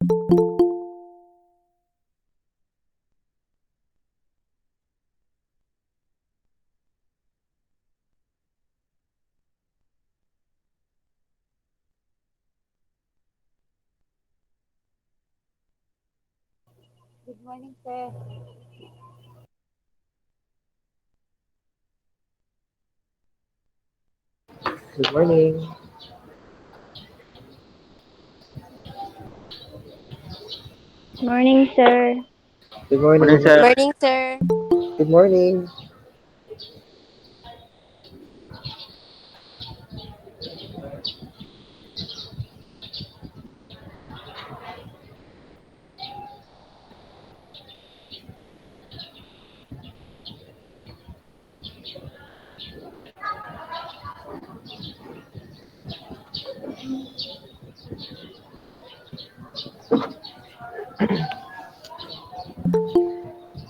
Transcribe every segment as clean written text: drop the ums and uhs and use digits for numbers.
Good morning, sir. Good morning. Morning, sir. Good Morning, morning. sir. Morning, sir. Good morning.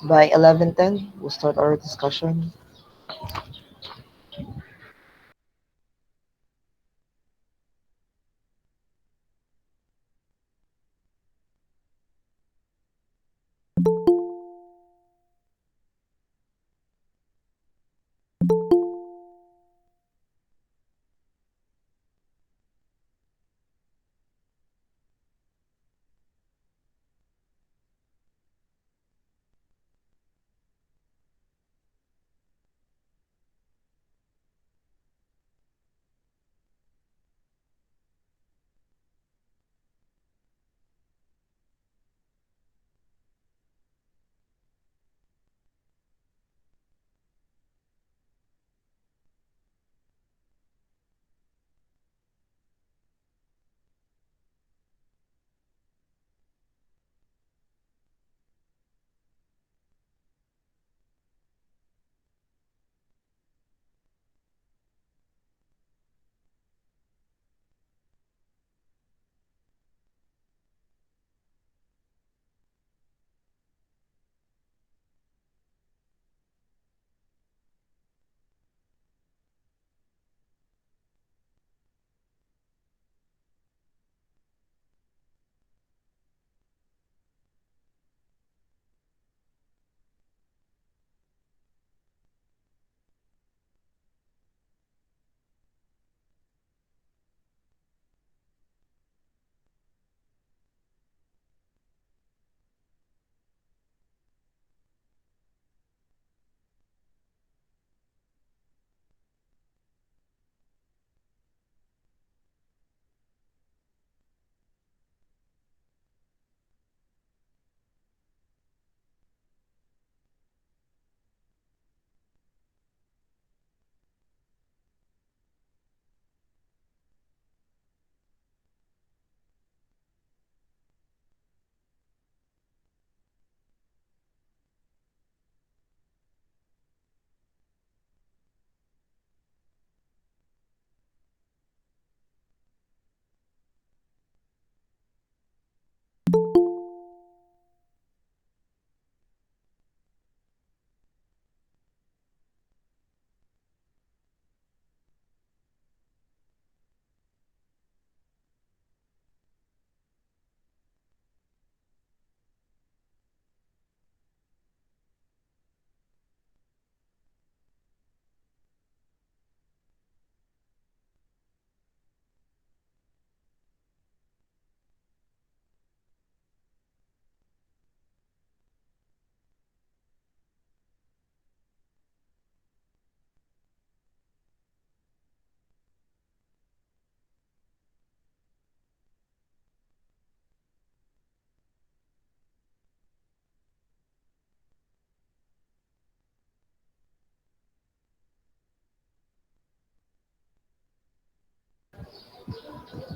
By 11:10, we'll start our discussion.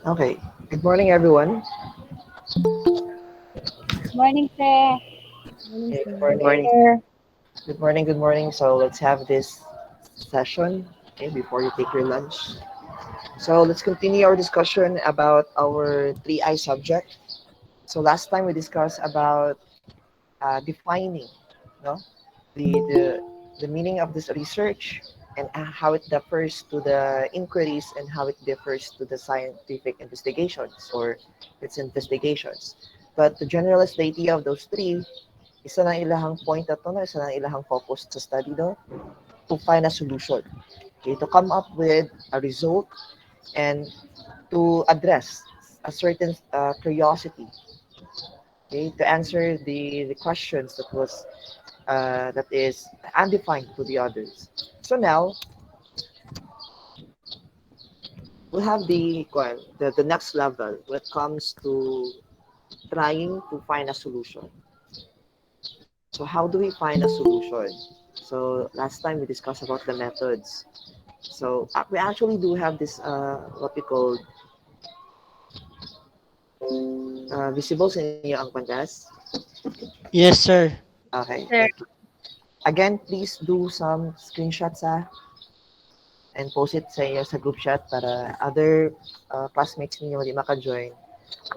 Okay. Good morning, everyone. Good morning, sir. Morning, Okay, good Good sir. morning. morning. Sir. Good morning. Good morning. So let's have this session, okay, before you take your lunch. So let's continue our discussion about our 3I subject. So last time we discussed about defining, no, the meaning of this research and how it differs to the inquiries and how it differs to the scientific investigations or its investigations. But to generalize the idea of those three, isa na ilahang point na to, no? Isa na ilahang focus sa study, no? To find a solution. Okay, to come up with a result and to address a certain curiosity. Okay, to answer the questions that is undefined to the others. So now we have the next level when it comes to trying to find a solution. So how do we find a solution? So last time we discussed about the methods. So we actually do have this what we call visible sa inyo ang pandas. Yes, sir. Okay, Sir. thank you. Again, please do some screenshots and post it sa inyo sa group chat para other classmates ninyo di maka-join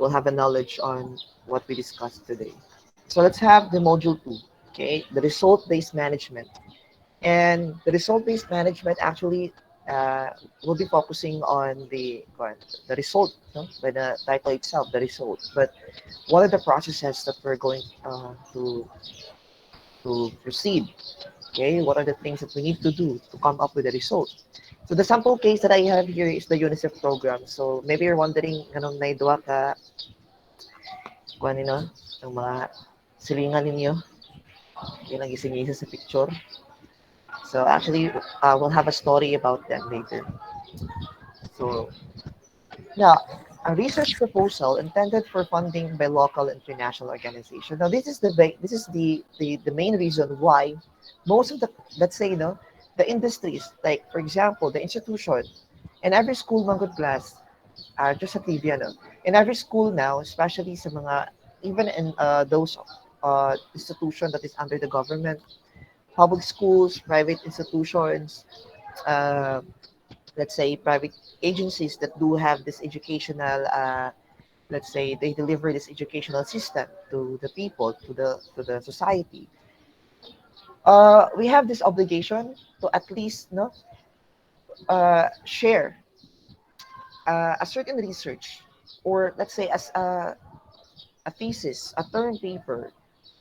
will have a knowledge on what we discussed today. So let's have the module 2, okay? The result-based management. And the result-based management actually will be focusing on the result, no? By the title itself, the result. But what are the processes that we're going to proceed? Okay, what are the things that we need to do to come up with a result? So the sample case that I have here is the UNICEF program. So maybe you're wondering, anong naidwa ka, kung ano, ang mga silingan ninyo, yun ang gising sa picture. So actually, we'll have a story about them later. So now, a research proposal intended for funding by local and international organizations. Now, this is the main reason why most of the, let's say, the industries, like for example, the institution, in every school, mga class, just a trivia, no? In every school now, especially sa mga, even in those institution that is under the government, public schools, private institutions, uh, let's say private agencies that do have this educational let's say they deliver this educational system to the people, to the society. We have this obligation to at least share a certain research, or let's say as a thesis, a term paper,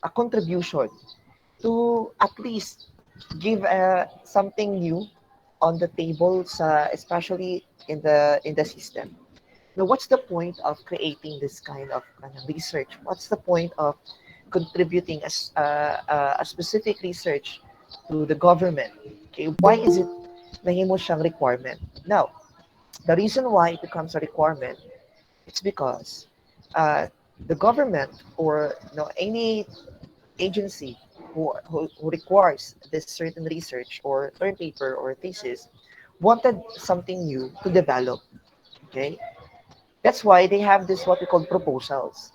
a contribution to at least give something new on the table, especially in the system. Now, what's the point of creating this kind of research? What's the point of contributing a specific research to the government? Okay, why is it nahimo siyang requirement? Now, the reason why it becomes a requirement, it's because uh, the government, or any agency who requires this certain research or term paper or thesis wanted something new to develop. Okay, that's why they have this what we call proposals.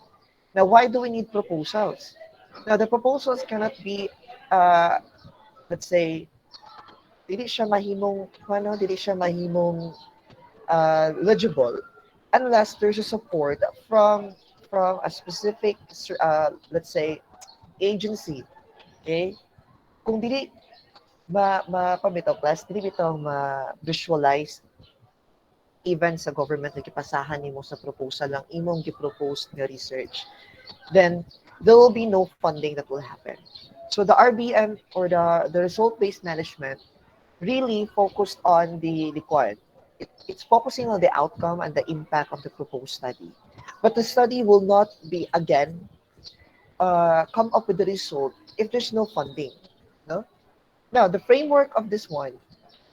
Now, why do we need proposals? Now, the proposals cannot be, uh, let's say, dili siya mahimong legible unless there's a support from a specific, let's say, agency. Okay? Kung dili pamitaw class, dili bitaw ma-visualize even sa government na gipasahan nimo sa proposal lang imong gi-propose nga research, then there will be no funding that will happen. So the RBM, or the result-based management, really focused on it's focusing on the outcome and the impact of the proposed study. But the study will not be again come up with the result if there's no funding. No? Now, the framework of this one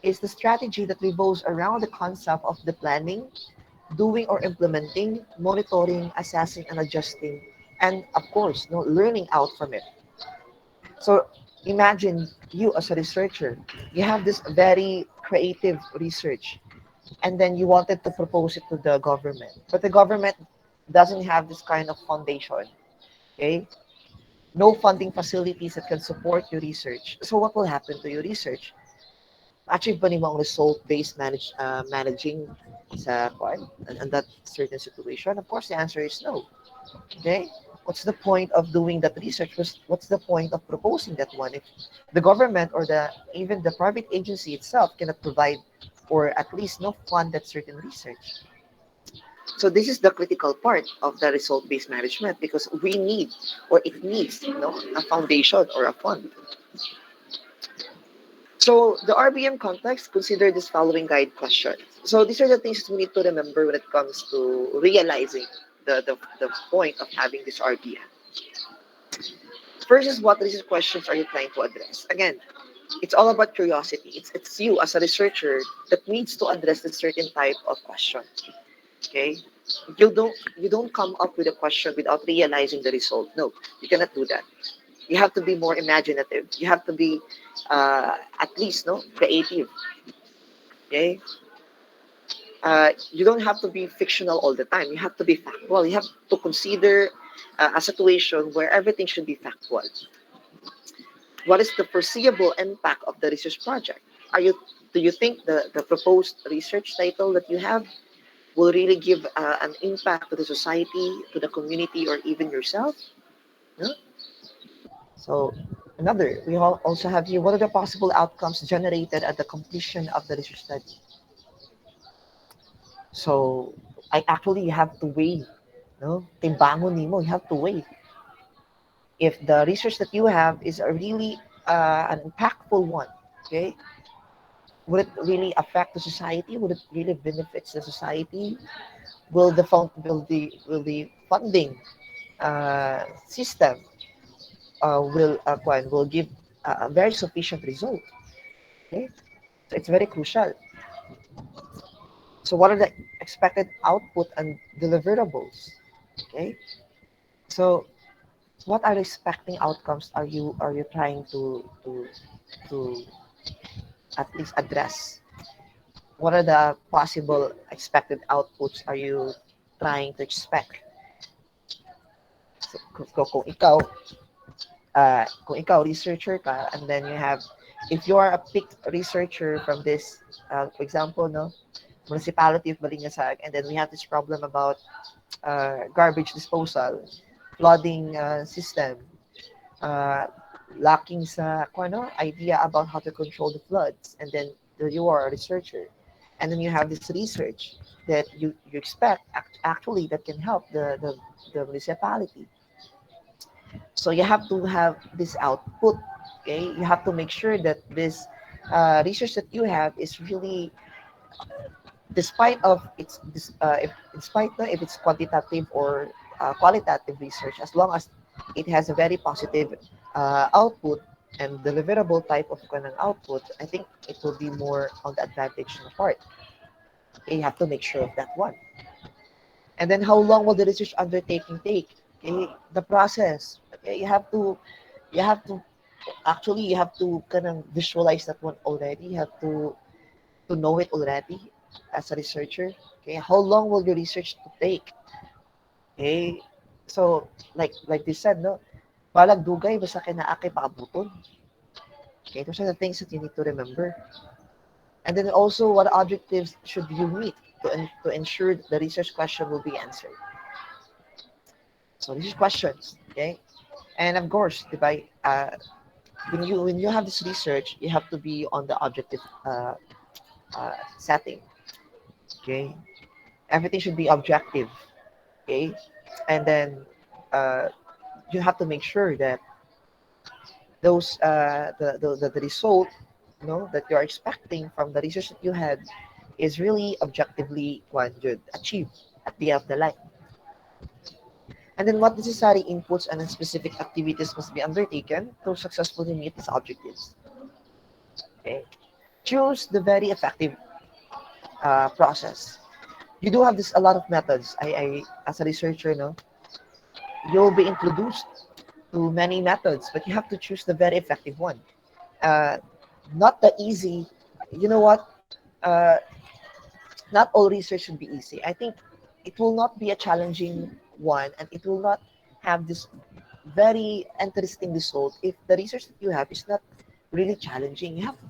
is the strategy that revolves around the concept of the planning, doing or implementing, monitoring, assessing, and adjusting, and of course, learning out from it. So imagine you as a researcher, you have this very creative research, and then you wanted to propose it to the government, but the government doesn't have this kind of foundation. Okay, no funding facilities that can support your research. So what will happen to your research? Achieve ba nimo ang result-based managing sa and that certain situation? Of course, the answer is no. Okay? What's the point of doing that research? What's the point of proposing that one if the government or even the private agency itself cannot provide or at least no fund that certain research? So this is the critical part of the result-based management because we need or it needs a foundation or a fund. So the RBM context, consider this following guide question. So these are the things we need to remember when it comes to realizing the point of having this RBM. First is what research questions are you trying to address? Again, it's all about curiosity. It's you as a researcher that needs to address a certain type of question. Okay? You don't come up with a question without realizing the result. No, you cannot do that. You have to be more imaginative. You have to be at least creative. Okay? You don't have to be fictional all the time. You have to be factual. You have to consider a situation where everything should be factual. What is the foreseeable impact of the research project? Do you think the proposed research title that you have will really give an impact to the society, to the community, or even yourself? No? So another, also have here, what are the possible outcomes generated at the completion of the research study? So I actually you have to weigh, no? Timbangon nimo, you have to weigh. If the research that you have is a really an impactful one, okay? Would it really affect the society? Would it really benefits the society? Will the funding system will give a very sufficient result? Okay, so it's very crucial. So what are the expected output and deliverables? Okay, so what are the expecting outcomes are you trying to at least address? What are the possible expected outputs are you trying to expect? So, kung ikaw researcher ka, and then you have, if you are a picked researcher from this, for example, no, municipality of Balingasag, and then we have this problem about garbage disposal, flooding system, uh, lacking sa idea about how to control the floods, and then you are a researcher, and then you have this research that you expect actually that can help the municipality. So you have to have this output. Okay, you have to make sure that this research that you have is really, despite of if despite if it's quantitative or qualitative research, as long as it has a very positive output and deliverable type of kind of output, I think it will be more on the advantage part. Okay, you have to make sure of that one. And then how long will the research undertaking take? Okay, the process. Okay, you have to actually you have to kind of visualize that one already. You have to know it already as a researcher. Okay, how long will your research to take? Okay, so like they said, no, balag dugay basta kinaakay paabuton. Okay, those are the things that you need to remember. And then also, what objectives should you meet to ensure the research question will be answered? So these are questions, okay? And of course, diba, when you have this research, you have to be on the objective setting, okay? Everything should be objective, okay? And then uh, you have to make sure that those the result, that you are expecting from the research that you had is really objectively one good achieved at the end of the line. And then what necessary inputs and specific activities must be undertaken to successfully meet these objectives. Okay. Choose the very effective process. You do have this a lot of methods. I as a researcher, you'll be introduced to many methods, but you have to choose the very effective one. Uh, Not the easy. You know what? Uh, Not all research should be easy. I think it will not be a challenging one, and it will not have this very interesting result if the research that you have is not really challenging. You have to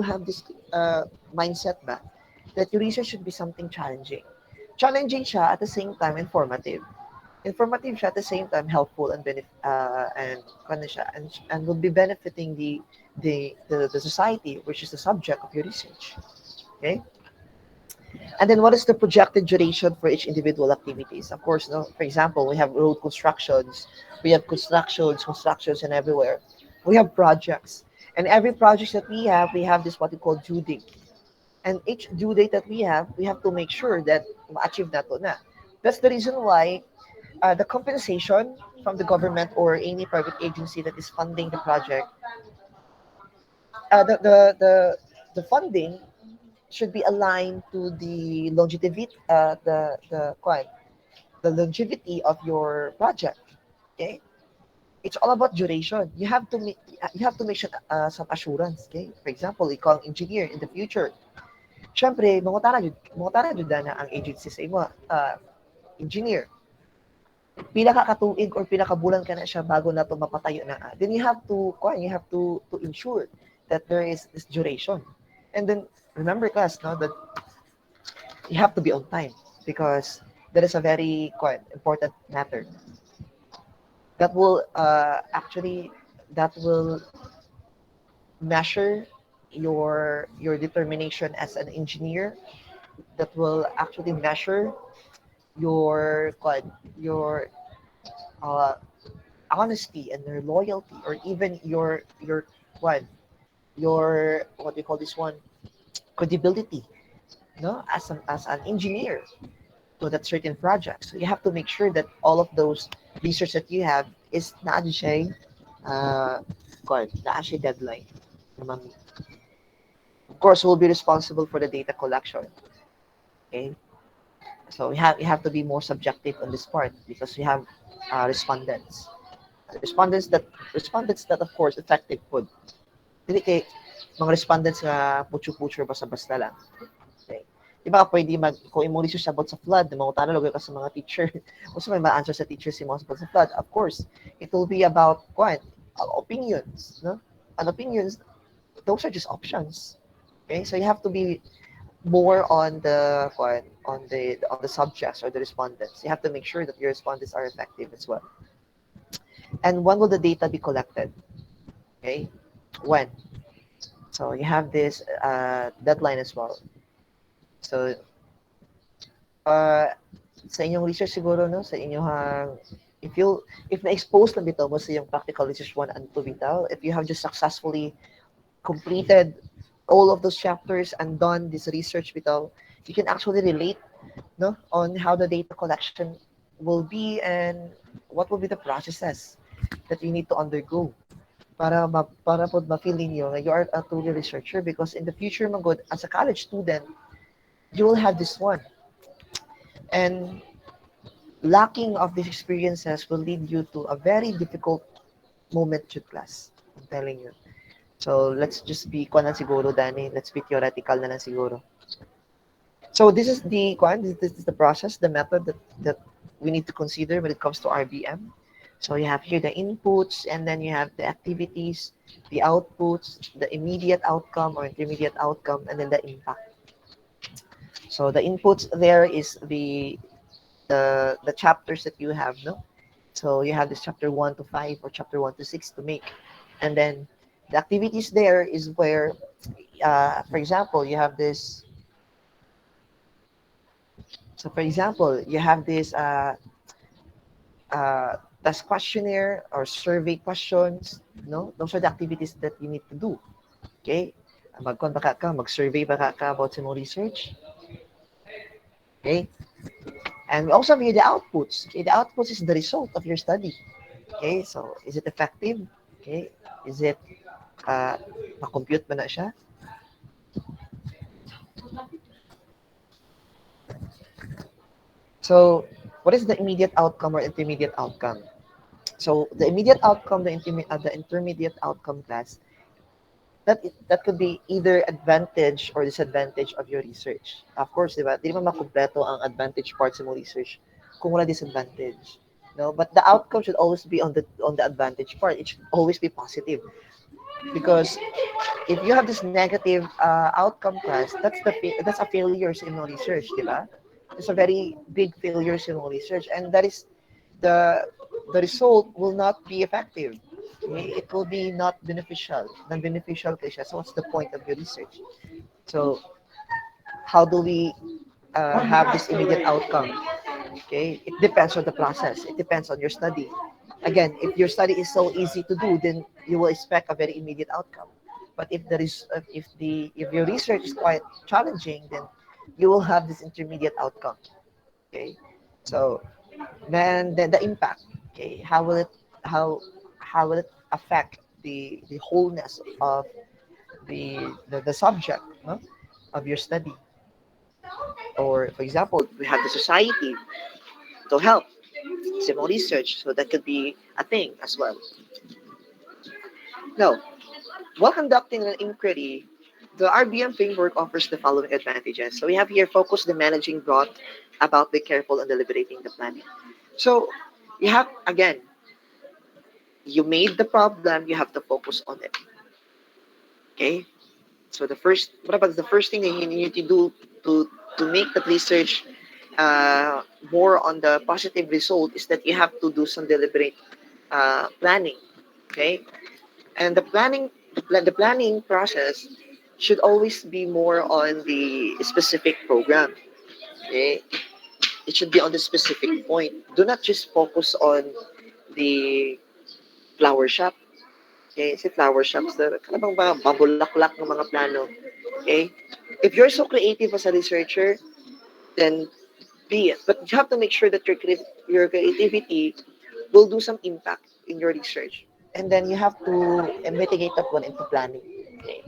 have this mindset back that your research should be something challenging. Challenging siya at the same time informative. Informative siya at the same time helpful and and and will be benefiting the society, which is the subject of your research. Okay. And then what is the projected duration for each individual activities? Of course, no. For example, we have road constructions, we have constructions, and everywhere. We have projects, and every project that we have this what we call due date. And each due date that we have to make sure that ma-achieve na to na. That's the reason why the compensation from the government or any private agency that is funding the project, uh, the, the, the, the funding should be aligned to the longevity, the longevity of your project. Okay, it's all about duration. You have to make sure, some assurance. Okay, for example, ikaw ang engineer in the future. Siyempre, mangutara jud na ang agency sa imo, engineer. Pila ka katuig or pila ka bulan ka na siya bago na to mapatayo na. Then you have to ensure that there is this duration. And then remember class, no, that you have to be on time because that is a very quite important matter. That will that will measure your determination as an engineer. That will actually measure your uh, honesty and your loyalty, or even what what do you call this one, credibility, no, as an engineer to that certain project. So you have to make sure that all of those research that you have is not siya not siya deadline. Naman. Of course, we'll be responsible for the data collection. Okay, so we have to be more subjective on this part because we have respondents. Respondents that of course effective food. Dili kay mga respondents nga putyo-putyo basta-basta lang. Okay. Di ba pwede kung imo research about sa flood, mga tanong ka sa mga teacher, kung may ma-answer sa teacher si mga about sa flood, of course, it will be about opinions, no? And opinions, those are just options. Okay, so you have to be more on on the subjects or the respondents. You have to make sure that your respondents are effective as well. And when will the data be collected? Okay, when? So you have this deadline as well. So uh, sa inyong research siguro, no, sa inyong if na-expose lang bitaw mo sa iyong practical research 1 and 2 bitaw, if you have just successfully completed all of those chapters and done this research bitaw, you can actually relate, no, on how the data collection will be and what will be the processes that you need to undergo para po ma-feel ninyo na you are a truly researcher, because in the future magod as a college student you will have this one, and lacking of these experiences will lead you to a very difficult moment to class. I'm telling you. So let's just be kwan lang siguro, Danny. Let's be theoretical na lang siguro. So this is this is the process, the method that we need to consider when it comes to RBM. So you have here the inputs, and then you have the activities, the outputs, the immediate outcome or intermediate outcome, and then the impact. So the inputs there is the chapters that you have, no? So you have this chapter 1 to 5 or chapter 1 to 6 to make. And then the activities there is where, for example, you have this. So for example, you have this task questionnaire or survey questions, no? Those are the activities that you need to do. Okay? Mag-survey baka ka about sa mga research. Okay? And we also have here the outputs. Okay, the outputs is the result of your study. Okay, so is it effective? Okay, is it na-compute ba na siya? So, what is the immediate outcome or intermediate outcome? So, the immediate outcome, the intermediate outcome class, that could be either advantage or disadvantage of your research. Of course, di ba? Di naman makumpleto ang advantage parts mo research kung wala disadvantage. No, but the outcome should always be on the advantage part. It should always be positive, because if you have this negative outcome class, that's a failure in your research, di ba? It's a very big failure in your research, and that is the the result will not be effective. Okay? It will be not beneficial, non-beneficial kay siya. So what's the point of your research? So how do we have this immediate outcome. Okay, it depends on the process. It depends on your study. Again, if your study is so easy to do, then you will expect a very immediate outcome. But if your research is quite challenging, then you will have this intermediate outcome. Okay, so then the impact. Okay, how how will it affect the wholeness of the subject, no? Of your study? Or for example, we have the society to help civil research, so that could be a thing as well. Now, while conducting an inquiry, the RBM framework offers the following advantages. So we have here focus the managing brought about the careful and deliberating the planning. So you have again, you made the problem, you have to focus on it. Okay. So what about the first thing that you need to do to make the research more on the positive result is that you have to do some deliberate planning. Okay, and the planning process should always be more on the specific program. Okay, it should be on the specific point. Do not just focus on the flower shop. Okay, si flower shops na kanang mga babulaklak ng mga plano. Okay, if you're so creative as a researcher, then be it. But you have to make sure that your creativity will do some impact in your research. And then you have to mitigate that one into planning. Okay.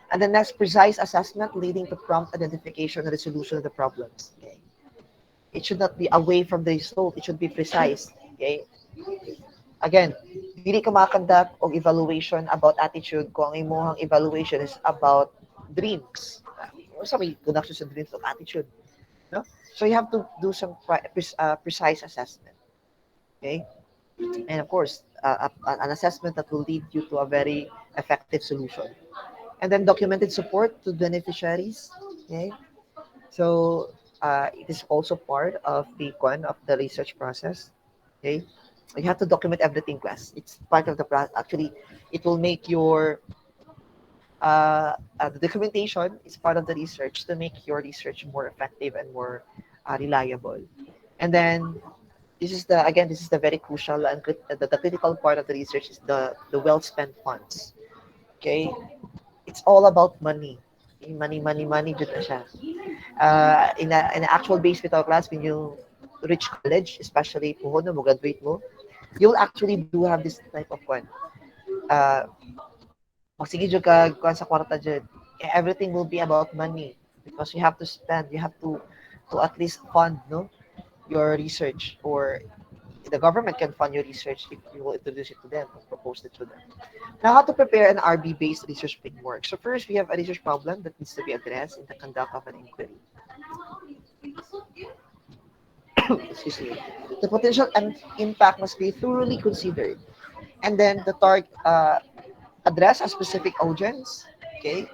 And the next, precise assessment leading to prompt identification and resolution of the problems. Okay. It should not be away from the result. It should be precise. Okay. Again, dili ka makakonduct og evaluation about attitude kung ang imong evaluation is about dreams. Sa may conduct sa dreams of attitude. No? So you have to do some precise assessment. Okay. And of course, an assessment that will lead you to a very effective solution. And then documented support to beneficiaries. Okay, so it is also part of the research process. Okay, you have to document everything, class. It's part of the process. Actually, it will make your the documentation is part of the research to make your research more effective and more reliable. And then this is the very crucial and the critical part of the research is the well spent funds. Okay, it's all about money. Okay, money jud na siya. In an actual base with our class, when you reach college, especially puhon mo graduate mo, you'll actually do have this type of uh magsige jud ka kuan sa kwarta jud. Everything will be about money because you have to spend, you have to at least fund, no, your research, or the government can fund your research if you will introduce it to them or propose it to them. Now, how to prepare an RB-based research framework. So first, we have a research problem that needs to be addressed in the conduct of an inquiry. Excuse me. The potential impact must be thoroughly considered. And then address a specific audience. Okay.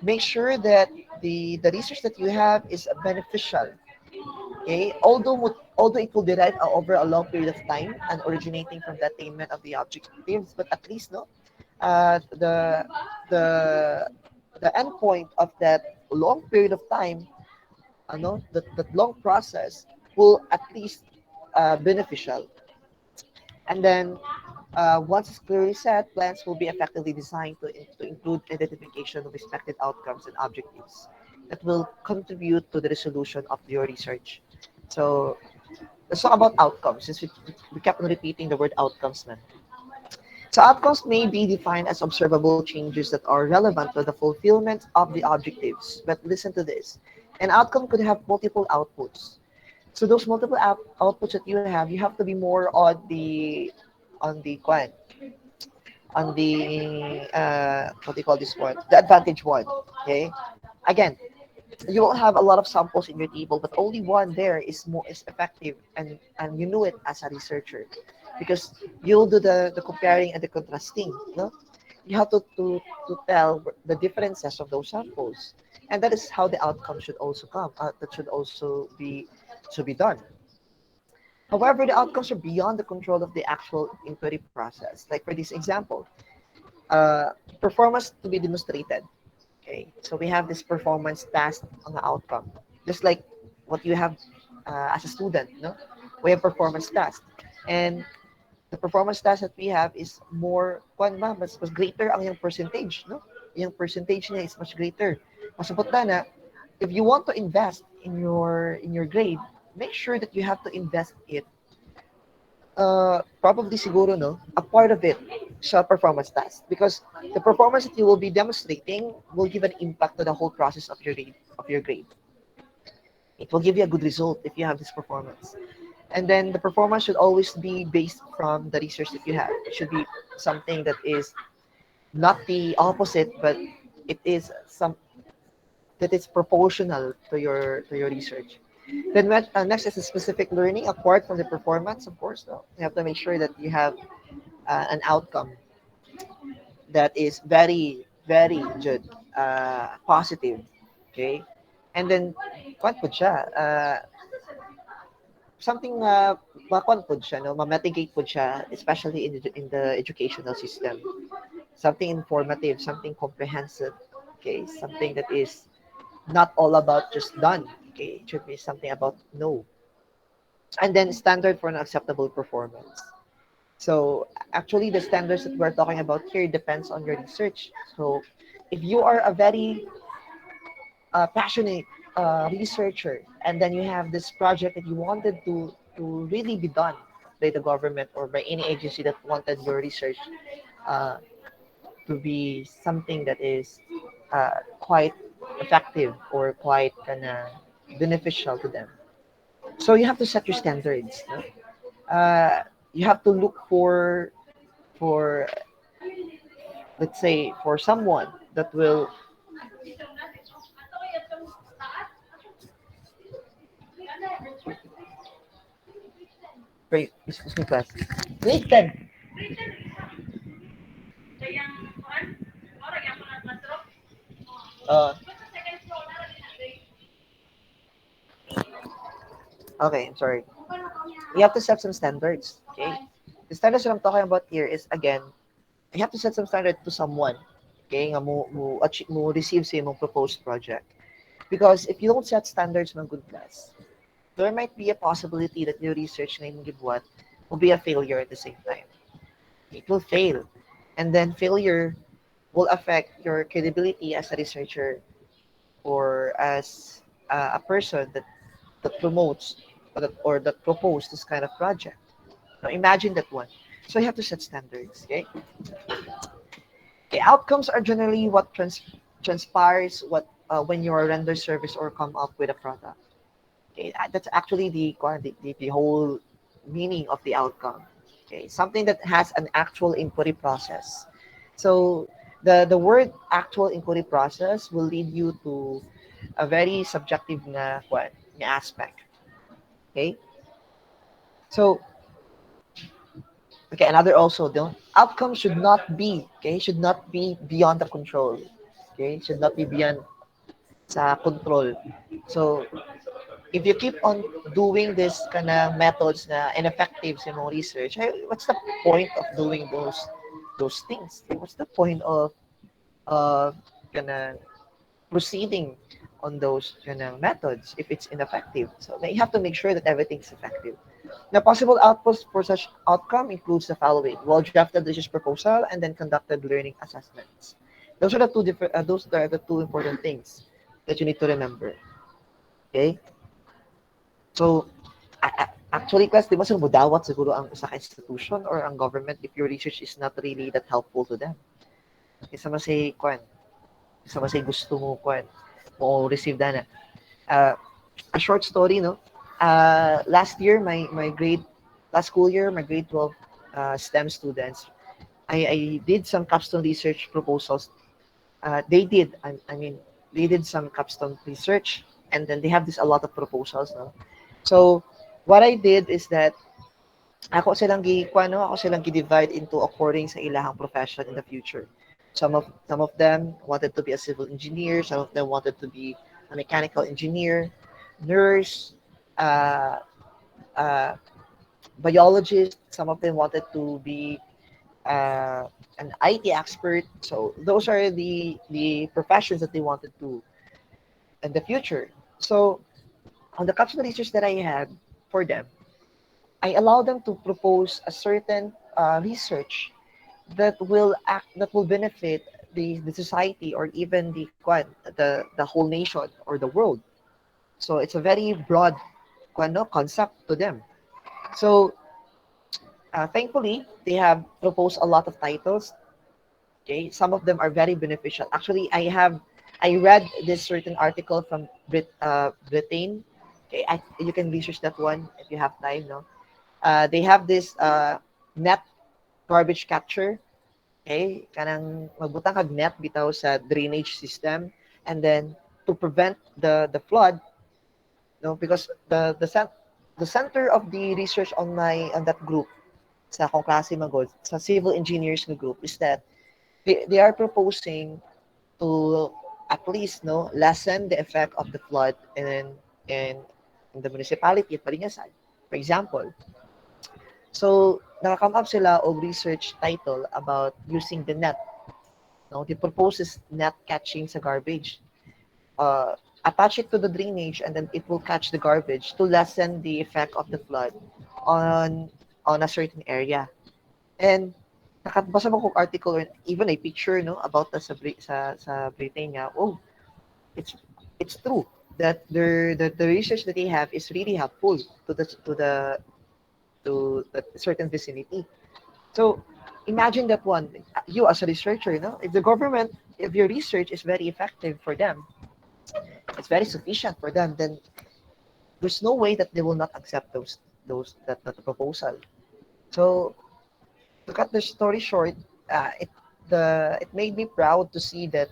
Make sure that the research that you have is beneficial. Okay, although it will derive over a long period of time and originating from the attainment of the objectives, but at least no, uh, the the the end point of that long period of time, that long process will at least beneficial. And then once it's clearly set, plans will be effectively designed to include identification of expected outcomes and objectives that will contribute to the resolution of your research. So let's talk about outcomes, since we kept on repeating the word outcomes, man. So outcomes may be defined as observable changes that are relevant to the fulfillment of the objectives. But listen to this. An outcome could have multiple outputs. So those multiple outputs that you have to be more on the kwan, on the what do you call this one? The advantage one. Okay. Again, you will have a lot of samples in your table, but only one there is effective, and you know it as a researcher, because you'll do the comparing and the contrasting. No, you have to tell the differences of those samples, and that is how the outcome should also come. That should be done. However, the outcomes are beyond the control of the actual inquiry process. Like for this example, uh, performance to be demonstrated. Okay, so we have this performance task on the outcome. just like what you have as a student, no? We have performance task. And the performance task that we have is more, mas greater ang yung percentage, no? Yung percentage niya is much greater. Masabot na, if you want to invest in your grade, make sure that you have to invest it probably siguro no a part of it sa performance task because the performance that you will be demonstrating will give an impact to the whole process of your grade. It will give you a good result if you have this performance. And then the performance should always be based from the research that you have. It should be something that is not the opposite, but it is some that is proportional to your research. Then next is the specific learning apart from the performance, of course. No? You have to make sure that you have an outcome that is very, very good, positive. Okay? And then, kwan po siya, something makwan po siya, no? Ma-mitigate po siya, especially in the educational system. Something informative, something comprehensive. Okay? Something that is not all about just done. Okay? It should be something about no. And then standard for an acceptable performance. So actually, the standards that we're talking about here depends on your research. So if you are a very passionate researcher, and then you have this project that you wanted to really be done by the government or by any agency that wanted your research uh, to be something that is quite effective or quite kind of beneficial to them. So you have to set your standards. No? You have to look for let's say for someone that will wait, excuse me class. Wait then. Uh, okay, I'm sorry. You have to set some standards. Okay. The standards that I'm talking about here is again, you have to set some standard to someone. Okay, nga mo receive sa imong proposed project. Because if you don't set standards ng good class, there might be a possibility that your research na imong gibuhat will be a failure at the same time. It will fail. And then failure will affect your credibility as a researcher or as a person that promotes or that proposes this kind of project. Now imagine that one. So you have to set standards. Okay. Okay. Outcomes are generally what transpires what when you render service or come up with a product. Okay. That's actually the whole meaning of the outcome. Okay. Something that has an actual inquiry process. So the word actual inquiry process will lead you to a very subjective na aspect. Okay. So okay, another also the outcome should not be beyond the control. Okay, should not be beyond sa control. So if you keep on doing this kind of methods na ineffective sa mga research, what's the point of doing those things? What's the point of kind proceeding on those kind of methods if it's ineffective? So you have to make sure that everything's effective. The possible outputs for such outcome includes the following: well-drafted research proposal and then conducted learning assessments. Those are the two different. Those are the two important things that you need to remember. Okay. So actually, class, di ba sir, mudawat siguro ang sa institution or ang government if your research is not really that helpful to them. Isa masay kwan, isa masay gusto mo kwan, mo receive na. Uh, a short story, no? Last school year, my grade 12 STEM students, I did some capstone research proposals. I mean, they did some capstone research, and then they have this a lot of proposals, no? So, what I did is that ako silang gi-divide into according sa ilahang profession in the future. Some of them wanted to be a civil engineer, some of them wanted to be a mechanical engineer, nurse, uh, uh, biologist. Some of them wanted to be uh, an IT expert. So those are the professions that they wanted to in the future. So On the caption research that I have for them, I allow them to propose a certain research that will benefit the society or even the whole nation or the world. So it's a very broad concept to them. So thankfully, they have proposed a lot of titles. Okay, some of them are very beneficial. Actually, I read this certain article from Britain. Okay, you can research that one if you have time. No, they have this net garbage capture. Okay, kanang magbutang kag net bitaw sa drainage system, and then to prevent the flood. No, because the center of the research on that group sa akong klase magod sa civil engineers nga group is that they are proposing to at least lessen the effect of the flood in, in the municipality at Paringasan. For example, so nakakam up sila og research title about using the net. No, they proposes net catching sa garbage. Uh, Attach it to the drainage and then it will catch the garbage to lessen the effect of the flood on on a certain area. And nakabasa mo kong article or even a picture about the sa Britain nga. Oh, it's it's true that the research that they have is really helpful to the certain vicinity. So imagine that one, you as a researcher, if the government, if your research is very effective for them, it's very sufficient for them, then there's no way that they will not accept that proposal. So to cut the story short, it made me proud to see that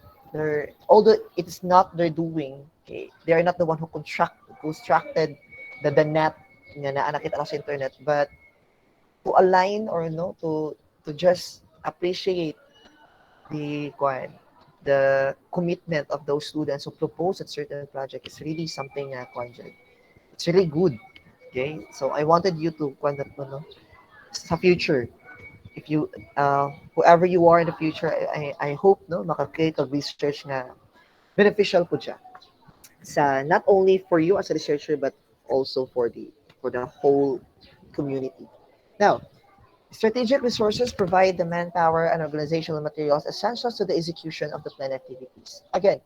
although it is not their doing, okay, they are not the one who constructed the net nga na nakita lang sa internet, but to align or to just appreciate the commitment of those students who propose a certain project is really something it's really good. Okay, so I wanted you to sa future, if you whoever you are in the future, I hope maka-create of research nga beneficial po siya sa not only for you as a researcher but also for the whole community. Now, strategic resources provide the manpower and organizational materials essential to the execution of the planned activities. Again,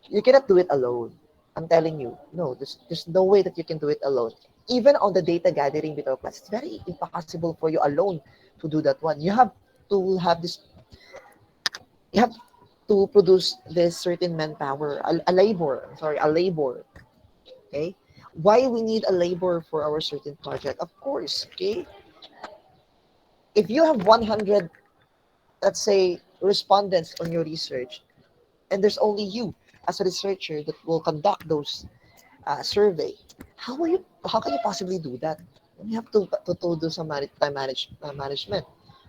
you cannot do it alone. I'm telling you, no, there's no way that you can do it alone. Even on the data gathering with our class, it's very impossible for you alone to do that one. To have this, you have to produce this certain manpower, a labor. I'm sorry, a labor. Okay, why we need a labor for our certain project? Of course, okay, if you have 100, let's say, respondents on your research, and there's only you as a researcher that will conduct those survey, how can you possibly do that? You have to do some management.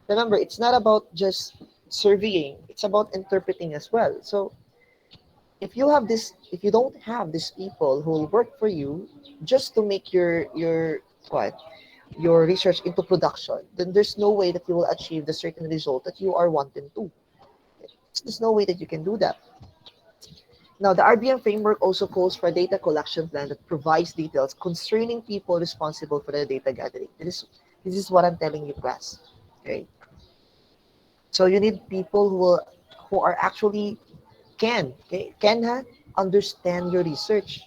Remember, it's not about just surveying, it's about interpreting as well. So if you don't have these people who will work for you just to make what your research into production, then there's no way that you will achieve the certain result that you are wanting to. There's no way that you can do that. Now, the RBM framework also calls for a data collection plan that provides details concerning people responsible for the data gathering. This is what I'm telling you, class. Okay. So you need people who are actually can understand your research.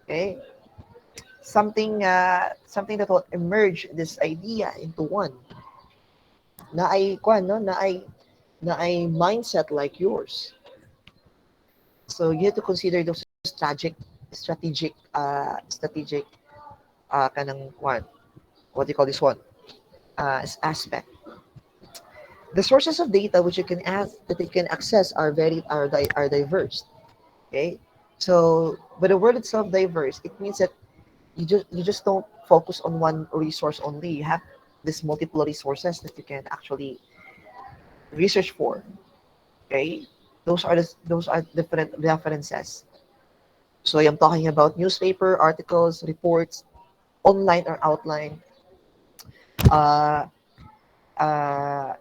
Okay. Something that will emerge this idea into one. Na ay mindset like yours. So you have to consider those strategic kanang what do you call this one aspect. The sources of data which you can access are diverse. Okay, so but the word itself diverse, it means that you just don't focus on one resource only. You have this multiple resources that you can actually research for. Okay, those are different references. So I'm talking about newspaper articles, reports, online or outline. Uh, uh,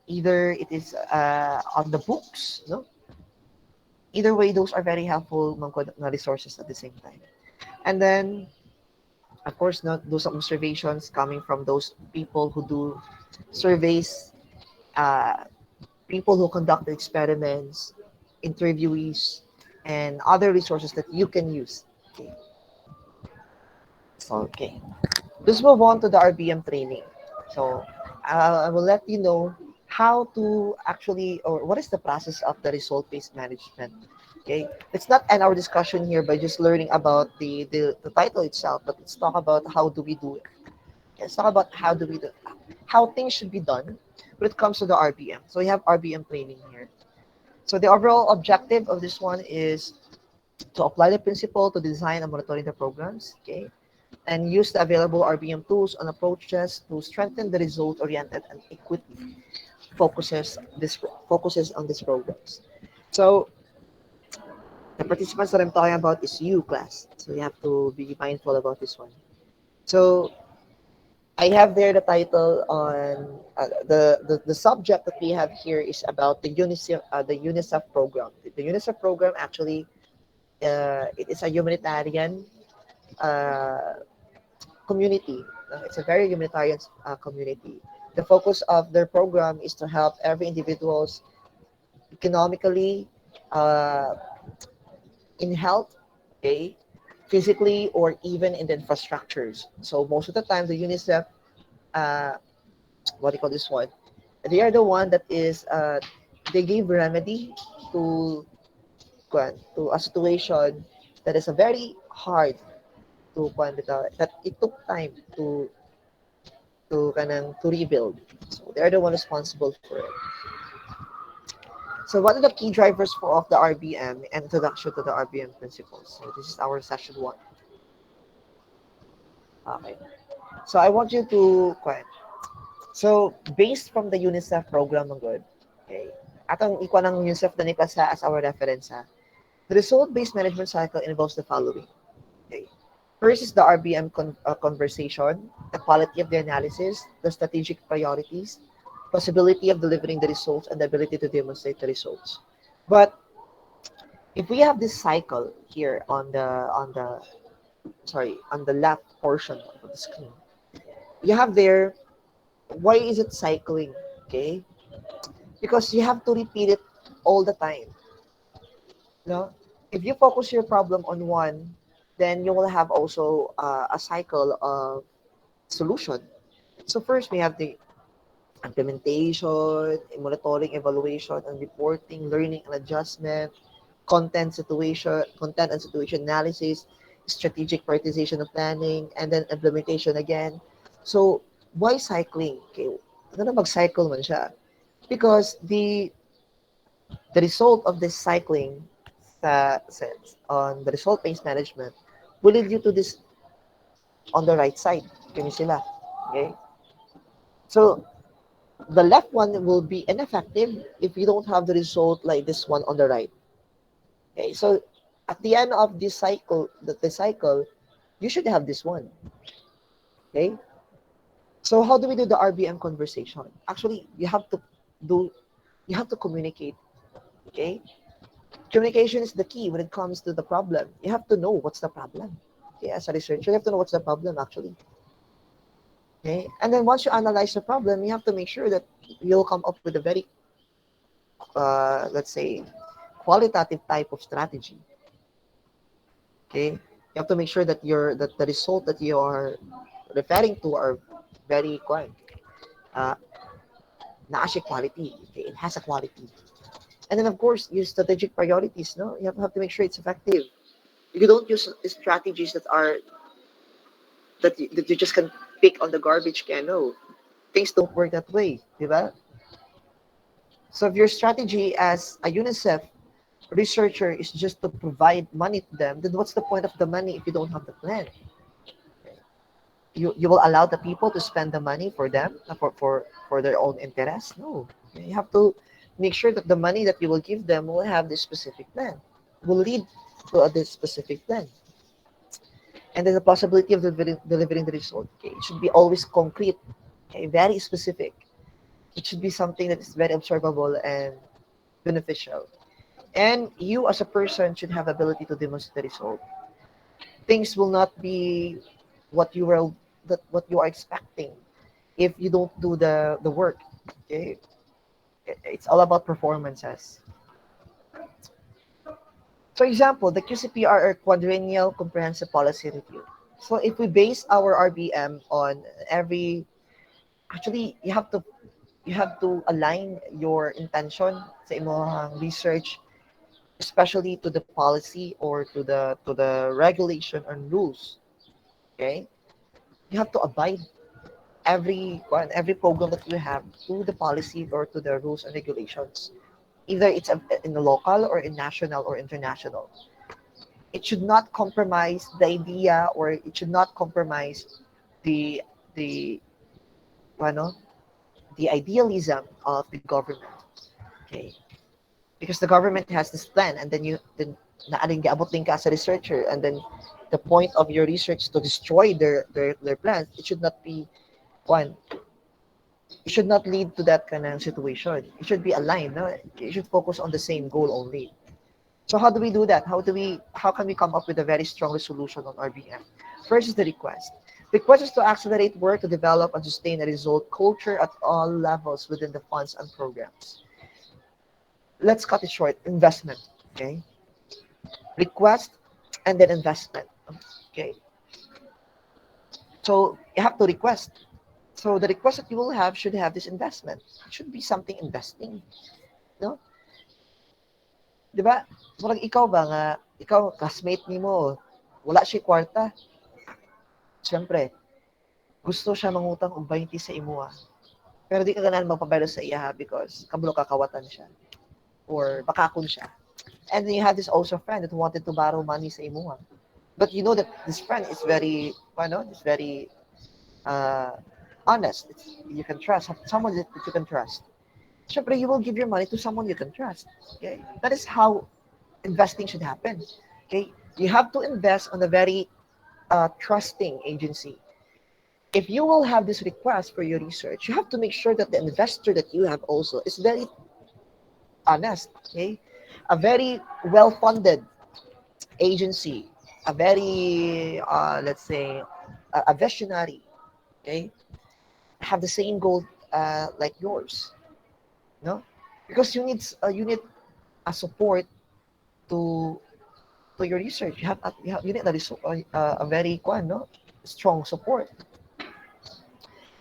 Either it is on the books, no? Either way, those are very helpful mga resources at the same time. And then Of course, not do some observations coming from those people who do surveys, uh, people who conduct experiments, interviewees, and other resources that you can use. Okay. So, okay. Let's move on to the RBM training. So, I will let you know how to actually, or what is the process of the result-based management. Okay, let's not end our discussion here by just learning about the title itself, but let's talk about how do we do it. Okay, let's talk about how do we do how things should be done when it comes to the RBM. So we have RBM training here. So the overall objective of this one is to apply the principle to design and monitoring the programs. Okay, and use the available RBM tools and approaches to strengthen the result-oriented and equity focuses on these programs. So the participants that I'm talking about is you, class. So you have to be mindful about this one. So I have there the title on the subject that we have here is about the UNICEF program. The UNICEF program actually it is a humanitarian uh, community. It's a very humanitarian community. The focus of their program is to help every individuals economically, uh, in health, okay, physically, or even in the infrastructures. So most of the time, the UNICEF, uh, what do you call this one? They are the one that is, they give remedy to to a situation that is a very hard that it took time to rebuild. So they're the one responsible for it. So what are the key drivers for of the RBM and introduction to the RBM principles? So this is our session one. Okay. So I want you to So based from the UNICEF program ang good. Okay. Atong ikuha ng UNICEF na ni Klasa as our reference ha. The result-based management cycle involves the following. Okay. First is the RBM conversation, the quality of the analysis, the strategic priorities, possibility of delivering the results, and the ability to demonstrate the results. But if we have this cycle here on the left portion of the screen, you have there why is it cycling? Okay, because you have to repeat it all the time. No, if you focus your problem on one, then you will have also a cycle of solution. So first we have the implementation, monitoring, evaluation, and reporting, learning and adjustment, content and situation analysis, strategic prioritization of planning, and then implementation again. So, why cycling? Okay, ano na mag-cycle man siya? Because the result of this cycling sa sense on the result-based management will lead you to this on the right side. Kami sila. Okay? So, the left one will be ineffective if you don't have the result like this one on the right. Okay, so at the end of this cycle, the cycle, you should have this one. Okay, so how do we do the RBM conversation? Actually, do you have to communicate. Okay, communication is the key when it comes to the problem. You have to know what's the problem. Okay, as a researcher, you have to know what's the problem actually. Okay, and then once you analyze the problem, you have to make sure that you'll come up with a very, let's say, qualitative type of strategy. Okay, you have to make sure that the result that you are referring to are very uh, naasya quality. Okay, it has a quality. And then of course, use strategic priorities. No, you have to make sure it's effective. You don't use strategies that you just can pick on the garbage can. No, things don't work that way, diba? So if your strategy as a UNICEF researcher is just to provide money to them, then what's the point of the money if you don't have the plan? You will allow the people to spend the money for them for their own interest? No, you have to make sure that the money that you will give them will have this specific plan, will lead to this specific plan, and there's a possibility of delivering the result. Okay, it should be always concrete. Okay, very specific. It should be something that is very observable and beneficial, and you as a person should have ability to demonstrate the result. Things will not be what you will that what you are expecting if you don't do the work. Okay, it's all about performances. For example, the QCPR or quadrennial comprehensive policy review. So if we base our RBM on every, actually you have to align your intention sa imong research, especially to the policy or to the regulation and rules. Okay, you have to abide every program that you have to the policy or to the rules and regulations. Either it's in the local or in national or international. It should not compromise the idea, or it should not compromise the the ano, the idealism of the government. Okay, because the government has this plan, and then naaling giabot din ka as a researcher, and then the point of your research to destroy their plans. It should not be one. It should not lead to that kind of situation. It should be aligned. No? You should focus on the same goal only. So how do we do that? How can we come up with a very strong resolution on RBM? First is the request. Request is to accelerate work to develop and sustain a result culture at all levels within the funds and programs. Let's cut it short. Investment. Okay. Request and then investment. Okay. So you have to request. So the request that you will have should have this investment. It should be something investing. No? Di ba? Murag ikaw ba nga, ikaw, classmate ni mo, wala siya kwarta. Siyempre, gusto siya mangutang og 20 sa imuha. Pero di ka ganahan magpabayad sa iya because kabalo kakawatan siya or bakakon siya. And then you have this also friend that wanted to borrow money sa imuha. But you know that this friend is very, is very uh, honest. You can trust. Someone that you can trust. Siyempre, you will give your money to someone you can trust. Okay? That is how investing should happen. Okay? You have to invest on a very trusting agency. If you will have this request for your research, you have to make sure that the investor that you have also is very honest. Okay? A very well-funded agency, a very, let's say, a visionary. Okay? Have the same goal like yours. No? Because you need a support to your research. You need a very no, strong support.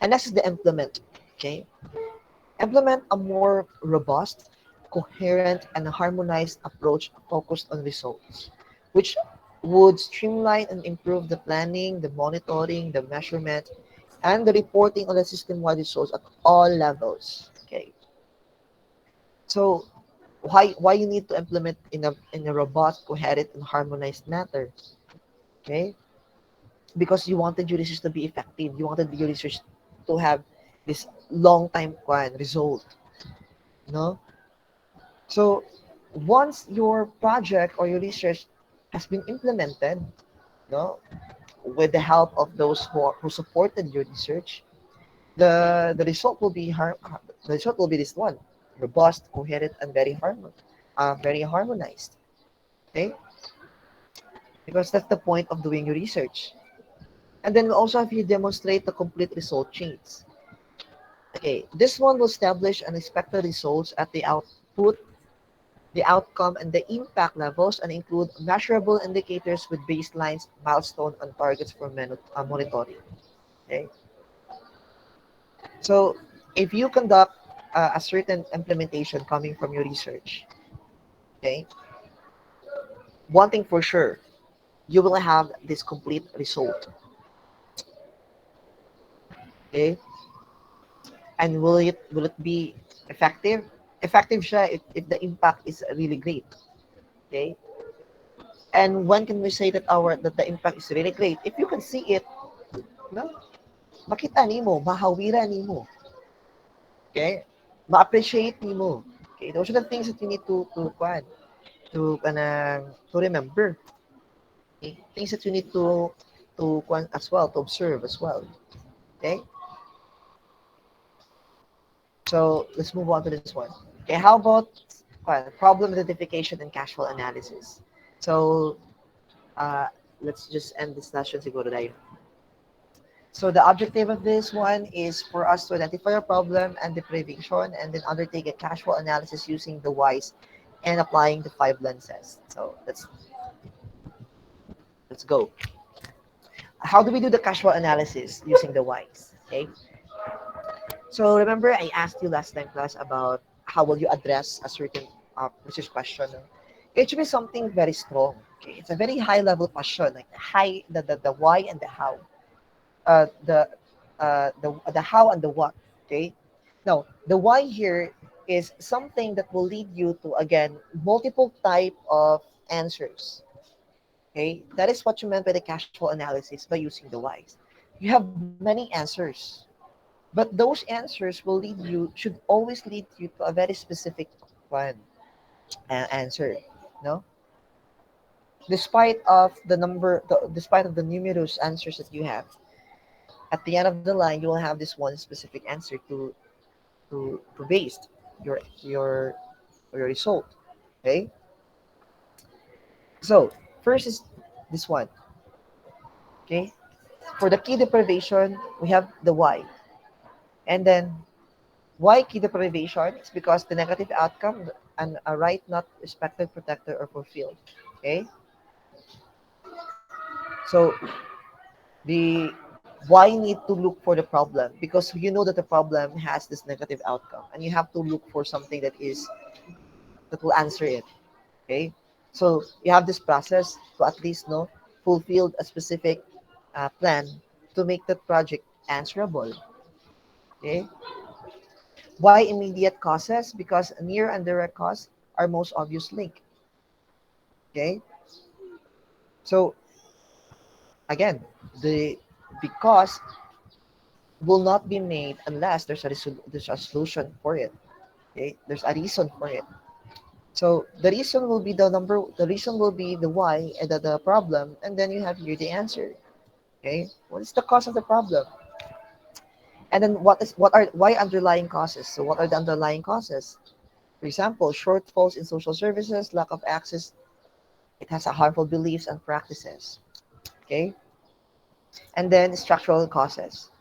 And next is the implement. Okay, implement a more robust, coherent, and harmonized approach focused on results, which would streamline and improve the planning, the monitoring, the measurement, and the reporting on the system-wide results at all levels. Okay, so why you need to implement in a robust, coherent, and harmonized manner? Okay, because you wanted your research to be effective. You wanted your research to have this long time result. No, so once your project or your research has been implemented, no, with the help of those who supported your research, the result will be the result will be this one: robust, coherent, and very harmonized. Okay, because that's the point of doing your research. And then we also have you demonstrate the complete result chains. Okay, this one will establish unexpected results at the output, the outcome, and the impact levels, and include measurable indicators with baselines, milestones, and targets for monitoring. Okay, so if you conduct a certain implementation coming from your research, okay, one thing for sure, you will have this complete result. Okay, and will it be effective? Effective siya if the impact is really great. Okay, and when can we say that the impact is really great? If you can see it, no, makita nimo, mahawira nimo. Okay, ma-appreciate nimo. Okay, those are the things that you need to remember. Okay? Things that you need to as well, to observe as well. Okay, so let's move on to this one. Okay, how about problem identification and cash flow analysis? So let's just end this session siguro tayo. So the objective of this one is for us to identify a problem and deprivation, and then undertake a casual analysis using the whys and applying the five lenses. So let's go. How do we do the casual analysis using the whys? Okay. So remember, I asked you last time, class, about how will you address a certain research question. No? It should be something very strong. Okay, it's a very high level question, like the why and the how, uh, the the how and the what. Okay, now the why here is something that will lead you to again multiple type of answers. Okay, that is what you meant by the casual analysis by using the whys. You have many answers, but those answers will lead you, should always lead you to a very specific one answer. No, despite of the numerous answers that you have, at the end of the line, you will have this one specific answer to base your your result. Okay, so first is this one. Okay, for the key deprivation, we have the why, and then why key deprivation? It's because the negative outcome and a right not respected, protected, or fulfilled. Okay, so the why need to look for the problem because you know that the problem has this negative outcome, and you have to look for something that will answer it. Okay, so you have this process to at least know fulfill a specific plan to make that project answerable. Okay, why immediate causes? Because near and direct cause are most obvious link. Okay, so again, the because will not be made unless there's a solution for it. Okay, there's a reason for it. So the reason will be the why and the problem, and then you have here the answer. Okay, what is the cause of the problem? And then what are why underlying causes? So what are the underlying causes? For example, shortfalls in social services, lack of access, it has a harmful beliefs and practices. Okay, and then structural causes.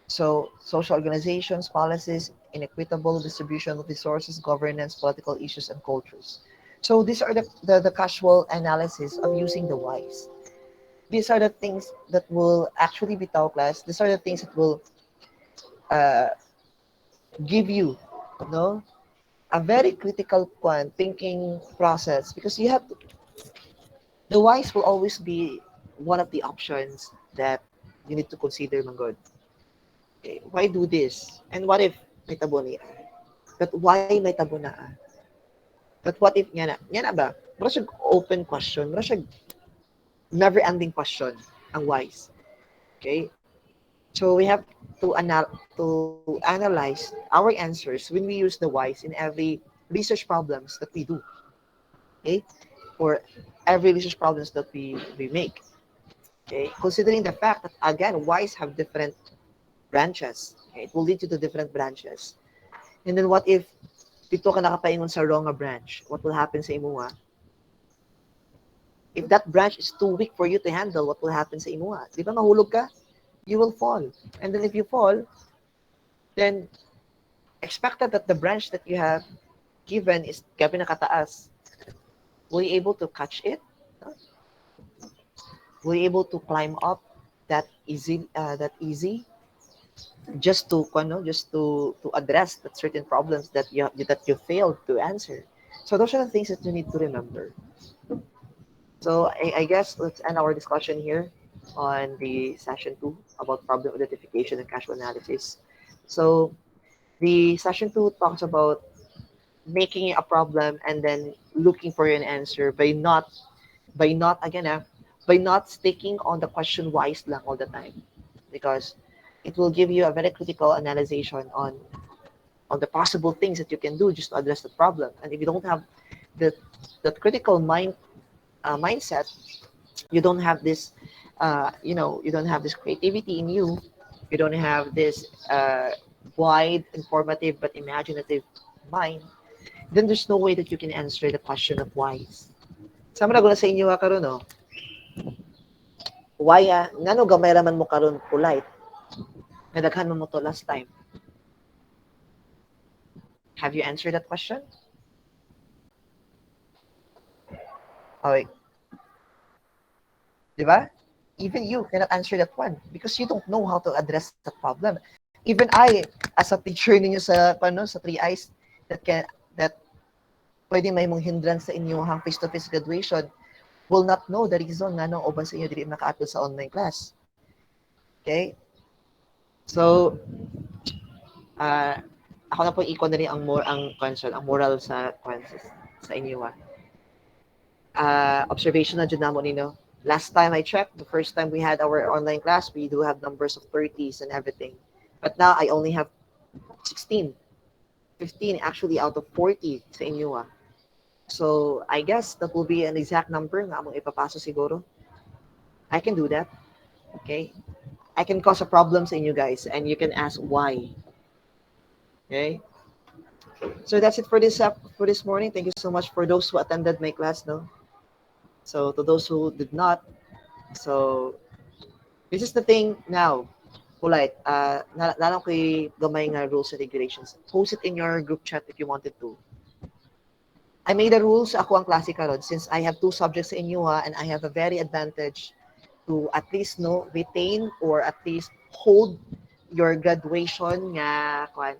So social organizations, policies, inequitable distribution of resources, governance, political issues, and cultures. So these are the casual analysis of using the whys. These are the things that will actually be taught class. These are the things that will uh, give you, no, a very critical point thinking process because you have the whys will always be one of the options that you need to consider, my good. Okay, why do this? And what if may tabo niya? But why may tabo na? But what if nga na ba? Mura siya open question. Mura siya never-ending question ang whys. Okay? So we have to analyze our answers when we use the whys in every research problems that we do. Okay? Or every research problems that we make. Okay? Considering the fact that again, whys have different branches. Okay? It will lead you to different branches. And then what if dito ka nakapaingon sa wrong branch? What will happen sa imuha? If that branch is too weak for you to handle, what will happen sa imuha? Di ba mahulog ka? You will fall. And then if you fall, then expected that the branch that you have given is gabi nakataas. Will you able to catch it? Will you able to climb up that easy? Just to address that certain problems that you failed to answer. So those are the things that you need to remember. So I guess let's end our discussion here on the session 2 about problem identification and causal analysis. So the session 2 talks about making a problem and then looking for an answer by not again by not sticking on the question wise lang all the time because it will give you a very critical analysis on the possible things that you can do just to address the problem. And if you don't have the that critical mindset, you don't have this you don't have this creativity in you. You don't have this wide, informative but imaginative mind. Then there's no way that you can answer the question of why. Sama na ko na sa inyo karon no. Why ngano gamay raman mo karon polite? Nadaghan mo to last time. Have you answered that question? Okay. Di ba? Even you cannot answer that one because you don't know how to address that problem. Even I, as a teacher ninyo sa three eyes, that pwede may mong hindrance sa inyong face-to-face graduation, will not know the reason nga nung uban sa inyo dili naka-attend sa online class. Okay? So, uh, ako na po ikon na rin ang question, ang moral sa inyo. Observation na dyan namo nino. Last time I checked, the first time we had our online class, we do have numbers of 30s and everything. But now I only have 16, 15 actually out of 40 sa inyo. So I guess that will be an exact number nga among ipapasa siguro. I can do that. Okay? I can cause a problem sa inyo guys and you can ask why. Okay? So that's it for this morning. Thank you so much for those who attended my class, no? So to those who did not, so this is the thing now. Polite. Nalang ko gamay nga rules and regulations. Post it in your group chat if you wanted to. I made the rules ako ang klase karon since I have two subjects sa inyo and I have a very advantage to at least retain or at least hold your graduation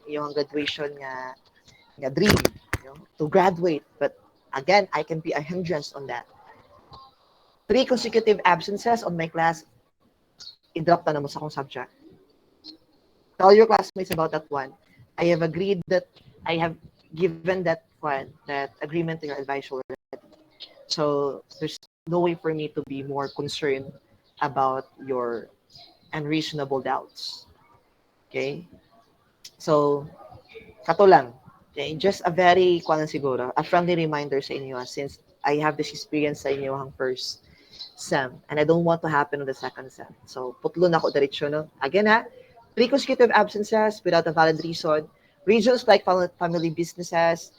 yung graduation nga dream, to graduate. But again, I can be a hindrance on that. 3 consecutive absences on my class, i-drop na mo sa akong subject. Tell your classmates about that one. I have agreed that I have given that agreement to your advisor already. So there's no way for me to be more concerned about your unreasonable doubts. Okay? So, kato lang. Okay? Just a very, siguro, a friendly reminder sa inyo since I have this experience sa inyo ang first sem and I don't want to happen on the second sem. So, putlo na ako diretso, no? Again, 3 consecutive absences without a valid reason. Regions like family businesses,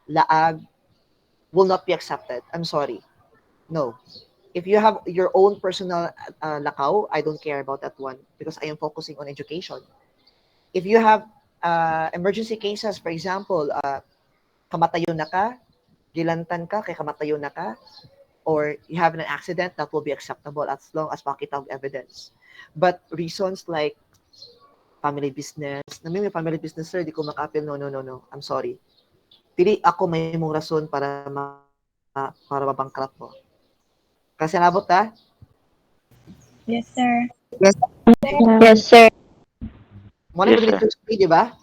laag, will not be accepted. I'm sorry. No. If you have your own personal lakaw, I don't care about that one because I am focusing on education. If you have emergency cases, for example, kamatayon na ka, gilantan ka, kay kamatayon na ka, or you have an accident, that will be acceptable as long as makita og evidence. But reasons like family business, may family business, sir, di ko maka-appeal, no. I'm sorry. Dili ako may mong rason para mabangkrut mo. Kasi nabot Yes, sir. Yes. Yes, sir. mo na Yes, mo sir. Thursday, di ba?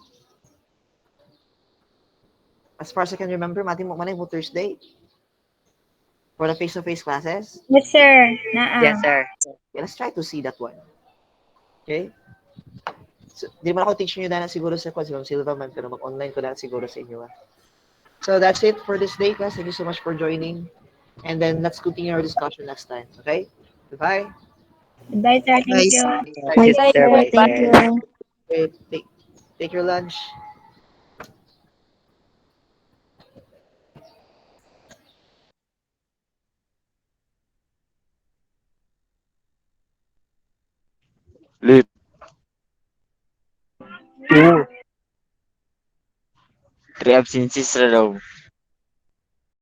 As far as I can remember, mati mo mo Thursday for the face-to-face classes. Yes, sir. Naa. Yes, sir. Okay, let's try to see that one. Okay? So, di man ako teach nyo na siguro sa Silva man, pero mag-online ko na siguro sa inyo. So that's it for this day, guys. Thank you so much for joining. And then let's continue our discussion next time. Okay? Goodbye. Goodbye, sir. Thank Nice. you. Thank you, Bye, sir. sir. Bye, Thank sir. you. Okay, take your lunch. Late. Oo. 3 absences na daw.